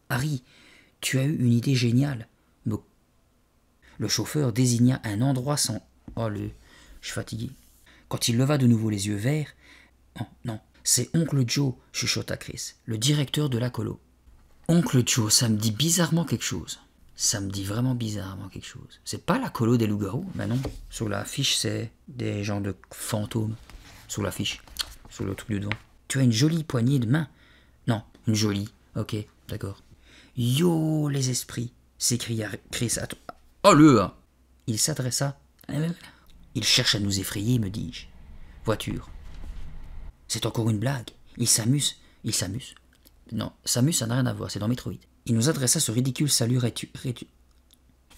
Harry, tu as eu une idée géniale. Le chauffeur désigna un endroit sans... Oh, je suis fatigué. Quand il leva de nouveau les yeux verts... Oh, non, c'est Oncle Joe, chuchota Chris, le directeur de la colo. Oncle Joe, ça me dit bizarrement quelque chose. Ça me dit vraiment bizarrement quelque chose. C'est pas la colo des loups-garous? Ben non. Sur la fiche, c'est des genres de fantômes. Sur la fiche. Sur le truc du devant. Tu as une jolie poignée de main. Non, une jolie. Ok, d'accord. Yo, les esprits, s'écria Chris à toi. Oh le! Il s'adressa. Il cherche à nous effrayer, me dis-je. Voiture. C'est encore une blague. Il s'amuse. Il s'amuse. Non, s'amuse, ça n'a rien à voir, c'est dans Metroid. Il nous adressa ce ridicule salut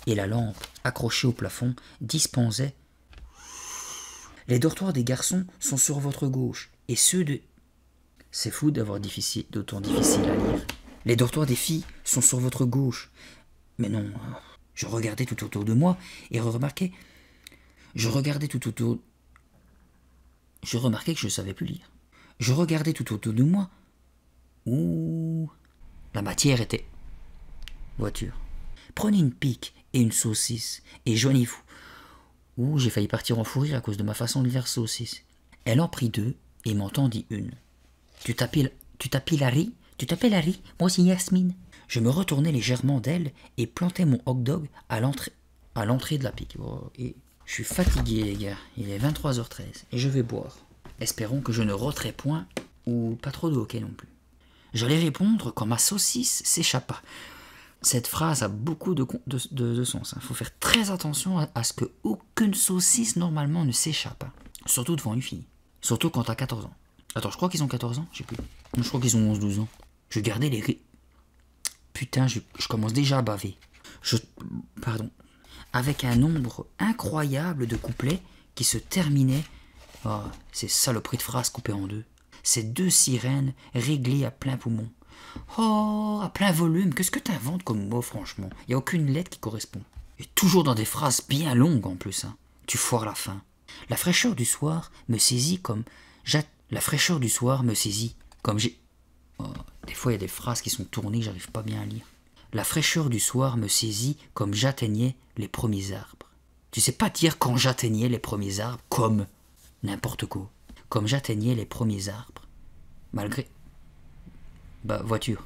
et la lampe, accrochée au plafond, dispensait. Les dortoirs des garçons sont sur votre gauche, et ceux de... C'est fou d'avoir d'autant difficile à lire. Les dortoirs des filles sont sur votre gauche. Mais non, je regardais tout autour de moi et remarquais... Je remarquais que je ne savais plus lire. Je regardais tout autour de moi. Ouh... La matière était... Voiture. Prenez une pique et une saucisse et joignez-vous. Ouh, j'ai failli partir en fou rire à cause de ma façon de lire saucisse. Elle en prit deux et m'en tendit une. Tu t'appelles Harry? Tu t'appelles Harry? Moi aussi Yasmine. Je me retournai légèrement d'elle et plantai mon hot dog à l'entrée de la pique. Oh, et je suis fatigué les gars, il est 23h13 et je vais boire. Espérons que je ne roterai point ou pas trop de hockey non plus. J'allais répondre quand ma saucisse s'échappa. Cette phrase a beaucoup de sens. Il faut faire très attention à ce que aucune saucisse normalement ne s'échappe. Surtout devant une fille. Surtout quand t'as 14 ans. Attends, je crois qu'ils ont 14 ans, je sais plus. Je crois qu'ils ont 11-12 ans. Je gardais les... Putain, je commence déjà à baver. Pardon. Avec un nombre incroyable de couplets qui se terminaient... Oh, ces saloperies de phrases coupées en deux. Ces deux sirènes réglées à plein poumon. Oh, à plein volume, qu'est-ce que t'inventes comme mot, franchement? Il n'y a aucune lettre qui correspond. Et toujours dans des phrases bien longues en plus, hein. Tu foires la fin. La fraîcheur du soir me saisit comme... La fraîcheur du soir me saisit comme j'ai... Oh, des fois, il y a des phrases qui sont tournées, j'arrive pas bien à lire. La fraîcheur du soir me saisit comme j'atteignais les premiers arbres. Tu sais pas dire quand j'atteignais les premiers arbres, comme n'importe quoi. Comme j'atteignais les premiers arbres. Malgré... Bah, voiture.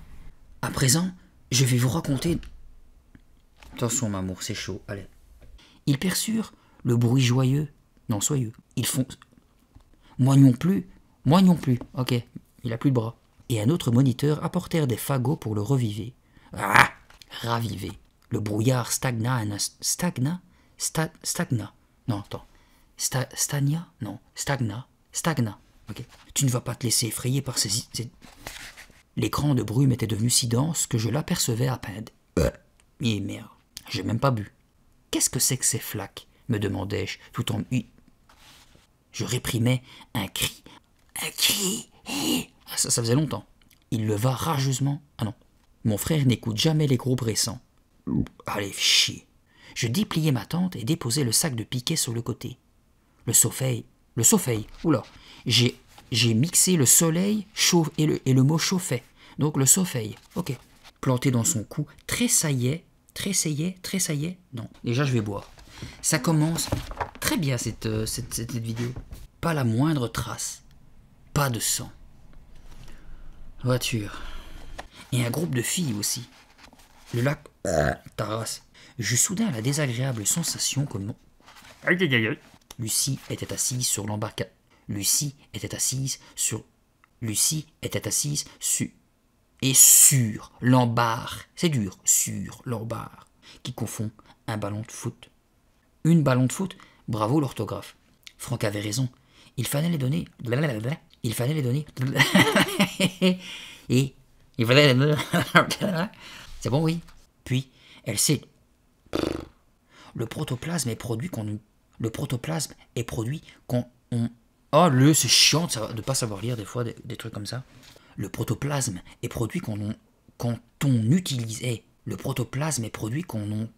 À présent, je vais vous raconter... Attention, m'amour, c'est chaud, allez. Ils perçurent le bruit joyeux. Non, soyeux. Ils font... Moi non plus, ok, il a plus de bras. Et un autre moniteur apportèrent des fagots pour le reviver. Ah, raviver. Le brouillard stagna. Non, attends. Stagna. Ok. Tu ne vas pas te laisser effrayer par ces... L'écran de brume était devenu si dense que je l'apercevais à peine. Et merde, j'ai même pas bu. Qu'est-ce que c'est que ces flaques? Me demandai-je, tout en... Je réprimais un cri. Un cri. Ça faisait longtemps. Il leva rageusement. Ah non. Mon frère n'écoute jamais les groupes récents. Allez, chier. Je dépliai ma tente et déposai le sac de piquet sur le côté. Le soleil. Oula. J'ai mixé le soleil et le mot chauffait. Donc le soleil. Ok. Planté dans son cou, tressaillait. Non. Déjà, je vais boire. Ça commence très bien cette vidéo. Pas la moindre trace. Pas de sang. Voiture. Et un groupe de filles aussi. Le lac... Taras. J'eus soudain la désagréable sensation que mon... Lucie était assise sur l'embarcation. Lucie était assise sur l'embarre. C'est dur. Sur l'embarre. Qui confond un ballon de foot. Une ballon de foot. Bravo l'orthographe. Franck avait raison. Il fallait les donner. Et il fallait... C'est bon, oui. Puis, elle sait... Le protoplasme est produit quand on... Oh, c'est chiant de pas savoir lire des fois des trucs comme ça. Le protoplasme est produit quand on utilise... Le protoplasme est produit quand on...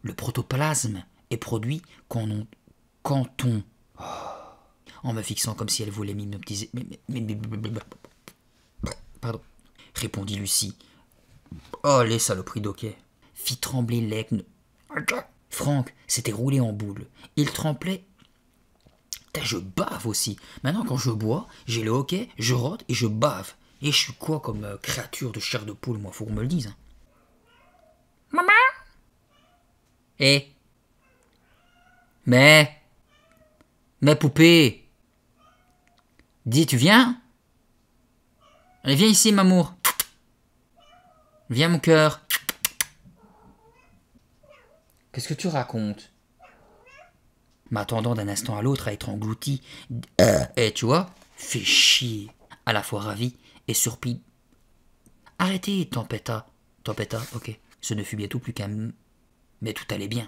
Le protoplasme est produit quand on... En me fixant comme si elle voulait m'hypnotiser. Pardon. répondit Lucie. Oh, les saloperies d'hockey. Fit trembler l'aigle. Franck s'était roulé en boule. Il tremblait. Je bave aussi. Maintenant, quand je bois, j'ai le hockey, je rote et je bave. Et je suis quoi comme créature de chair de poule, moi, faut qu'on me le dise. Hein. Maman. Eh. Mais poupée. Dis, tu viens? Allez, viens ici, m'amour. Viens, mon cœur. Qu'est-ce que tu racontes? M'attendant d'un instant à l'autre à être englouti. Tu vois, fais chier. À la fois ravi et surpris. Arrêtez, Tempesta, ok. Ce ne fut bientôt plus qu'un... Mais tout allait bien.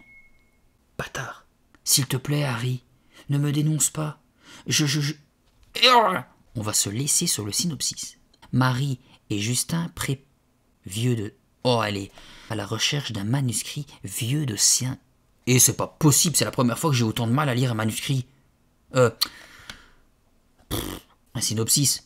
Bâtard. S'il te plaît, Harry, ne me dénonce pas. On va se laisser sur le synopsis. Marie et Justin vieux de... Oh, elle est à la recherche d'un manuscrit vieux de sien. Et c'est pas possible, c'est la première fois que j'ai autant de mal à lire un manuscrit. Un synopsis.